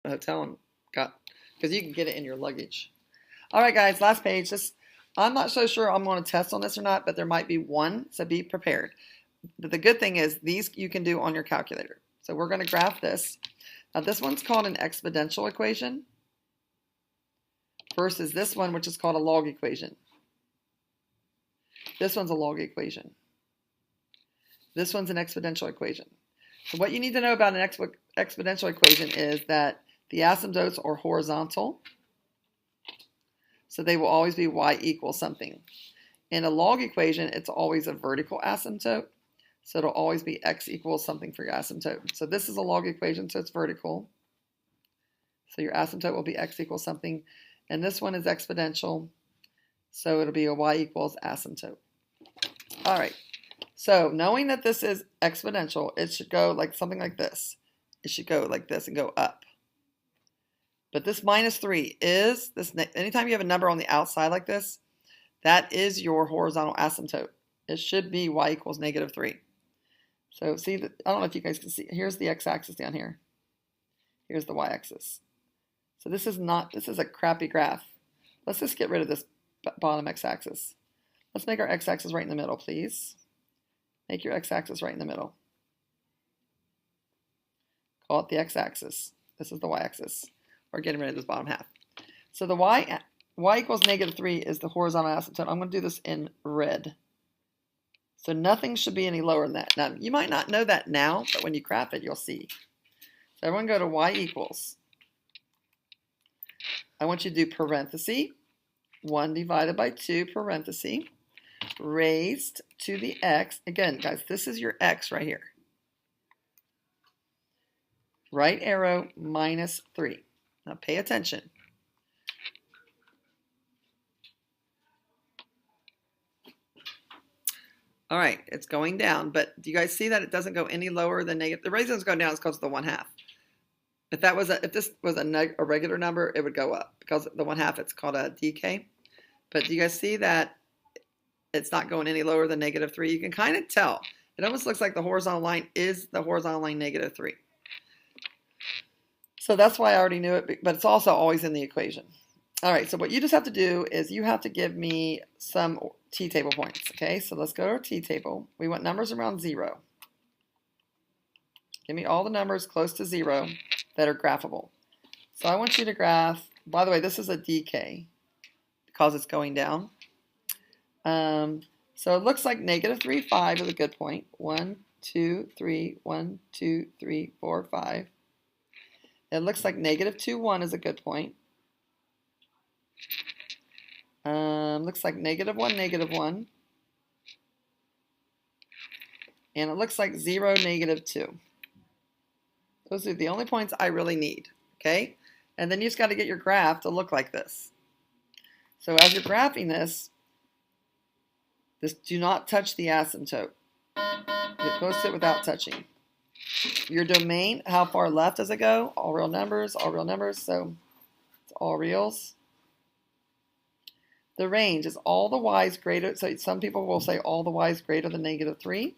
the hotel and got, because you can get it in your luggage. All right, guys, last page. I'm not so sure I'm going to test on this or not, but there might be one, so be prepared. But the good thing is these you can do on your calculator. So we're going to graph this. Now this one's called an exponential equation versus this one, which is called a log equation. This one's a log equation. This one's an exponential equation. So what you need to know about an exponential equation is that the asymptotes are horizontal. So they will always be y equals something. In a log equation, it's always a vertical asymptote. So it'll always be x equals something for your asymptote. So this is a log equation, so it's vertical. So your asymptote will be x equals something. And this one is exponential. So it'll be a y equals asymptote. All right. So knowing that this is exponential, it should go like something like this. It should go like this and go up. But this minus 3 is, anytime you have a number on the outside like this, that is your horizontal asymptote. It should be y equals negative 3. So see, I don't know if you guys can see. Here's the x-axis down here. Here's the y-axis. So this is a crappy graph. Let's just get rid of this bottom x-axis. Let's make our x-axis right in the middle, please. Make your x-axis right in the middle. Call it the x-axis. This is the y-axis. We're getting rid of this bottom half. So the y equals negative 3 is the horizontal asymptote. I'm going to do this in red. So nothing should be any lower than that. Now, you might not know that now, but when you graph it, you'll see. So everyone go to y equals. I want you to do parenthesis, 1 divided by 2 parenthesis, raised to the x. Again, guys, this is your x right here. Right arrow minus 3. Now pay attention. All right, it's going down, but do you guys see that it doesn't go any lower than negative? The reason it's going down is because of the 1/2. If this was a regular number, it would go up because the 1/2 it's called a decay. But do you guys see that it's not going any lower than negative 3? You can kind of tell. It almost looks like the horizontal line is the horizontal line negative 3. So that's why I already knew it, but it's also always in the equation. All right, so what you just have to do is you have to give me some t-table points, okay? So let's go to our t-table. We want numbers around 0. Give me all the numbers close to 0 that are graphable. So I want you to graph, by the way, this is a decay because it's going down. So it looks like negative 3, 5 is a good point. 1, 2, 3, 1, 2, 3, 4, 5. It looks like negative 2, 1 is a good point. Looks like negative 1, negative 1. And it looks like 0, negative 2. Those are the only points I really need, okay? And then you just got to get your graph to look like this. So as you're graphing this, do not touch the asymptote. Get close to it without touching. Your domain, how far left does it go? All real numbers, so it's all reals. The range is all the y's greater, so some people will say all the y's greater than negative 3,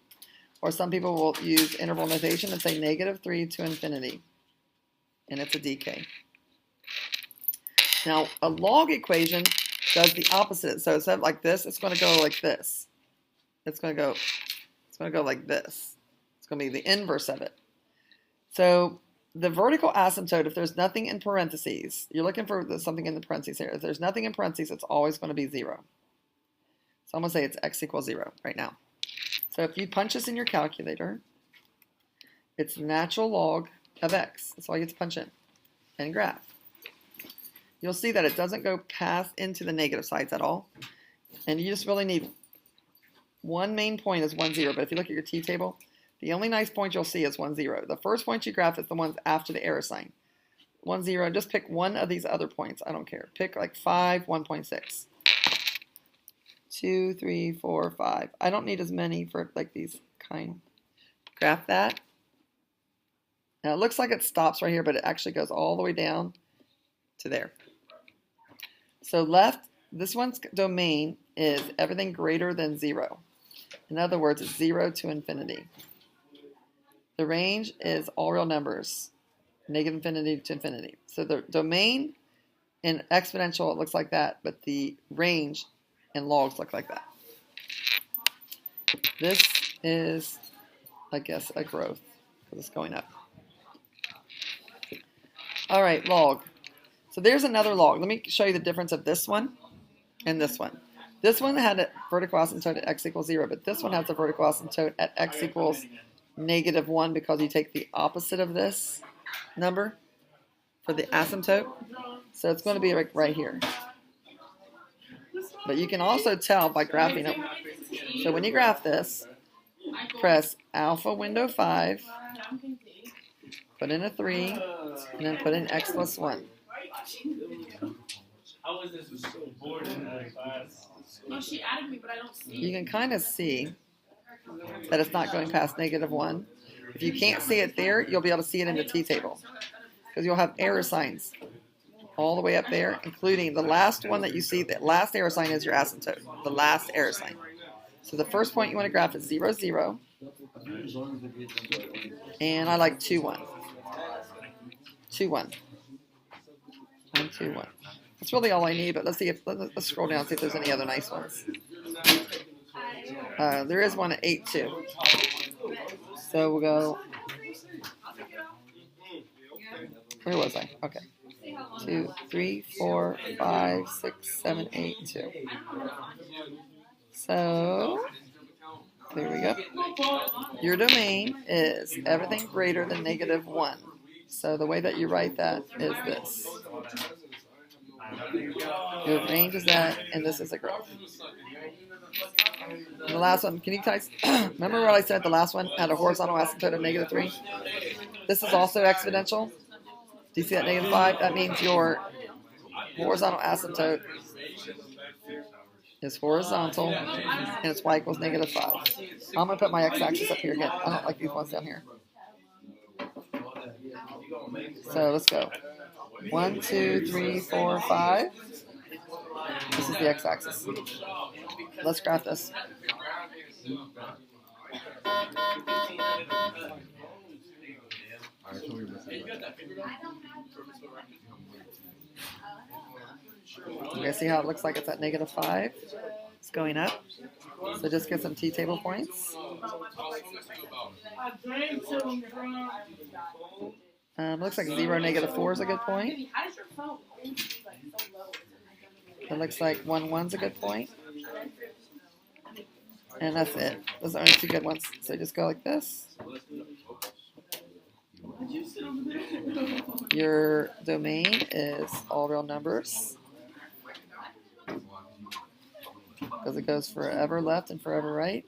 or some people will use interval notation and say negative 3 to infinity, and it's a decay. Now, a log equation does the opposite. So instead of like this, it's going to go like this. It's going to go like this. It's going to be the inverse of it. So the vertical asymptote, if there's nothing in parentheses, you're looking for something in the parentheses here. If there's nothing in parentheses, it's always going to be 0. So I'm going to say it's x equals 0 right now. So if you punch this in your calculator, it's natural log of x. That's all you get to punch in and graph. You'll see that it doesn't go past into the negative sides at all. And you just really need one main point is 1, 0. But if you look at your t-table, the only nice point you'll see is 1, 0. The first point you graph is the ones after the arrow sign. 1, 0. Just pick one of these other points. I don't care. Pick like 5, 1.6. 2, 3, 4, 5. I don't need as many for like these kind. Graph that. Now it looks like it stops right here, but it actually goes all the way down to there. So left, this one's domain is everything greater than 0. In other words, it's 0 to infinity. The range is all real numbers. negative infinity to infinity. So the domain in exponential, it looks like that, but the range in logs look like that. This is, I guess, a growth because it's going up. All right, log. So there's another log. Let me show you the difference of this one and this one. This one had a vertical asymptote at x equals 0, but this one has a vertical asymptote at x equals -1 because you take the opposite of this number for the asymptote. So it's going to be like right here. But you can also tell by graphing it. So when you graph this, press alpha window 5, put in a 3, and then put in x plus 1. You can kind of see that it's not going past -1. If you can't see it there, you'll be able to see it in the t-table because you'll have error signs all the way up there, including the last one that you see. The last error sign is your asymptote, the last error sign. So the first point you want to graph is 0, 0. And I like 2, 1. 2, 1. 1, 2, 1. That's really all I need, but let's see if let's scroll down and see if there's any other nice ones. There is one at 8, 2. So we'll go. Where was I? Okay. 2, 3, 4, 5, 6, 7, 8, 2. So there we go. Your domain is everything greater than -1. So the way that you write that is this. Your range is that, and this is a growth. And the last one, can you guys remember what I said? The last one had a horizontal asymptote of -3. This is also exponential. Do you see that -5? That means your horizontal asymptote is horizontal, and it's y equals -5. I'm going to put my x-axis up here again. I don't like these ones down here. So let's go. 1, 2, 3, 4, 5. This is the x-axis. Let's graph this. You guys see how it looks like it's at -5? It's going up. So just get some t-table points. Looks like 0, -4 is a good point. It looks like 1, 1 is a good point. And that's it. Those are only 2 good ones. So just go like this. Your domain is all real numbers because it goes forever left and forever right.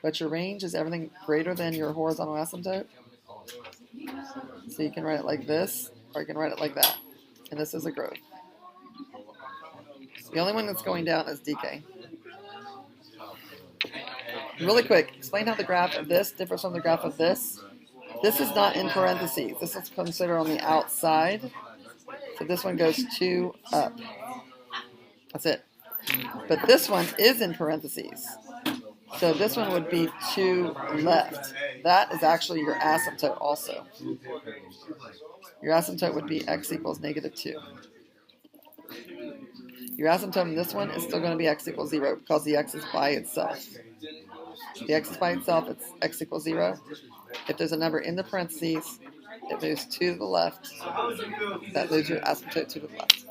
But your range is everything greater than your horizontal asymptote. So you can write it like this, or you can write it like that. And this is a growth. The only one that's going down is decay. Really quick, explain how the graph of this differs from the graph of this. This is not in parentheses. This is considered on the outside. So this one goes 2 up. That's it. But this one is in parentheses. So this one would be 2 left. That is actually your asymptote also. Your asymptote would be x equals -2. Your asymptote in this one is still going to be x equals 0 because the x is by itself. The x is by itself, it's x equals 0. If there's a number in the parentheses, it moves 2 to the left. That moves your asymptote to the left.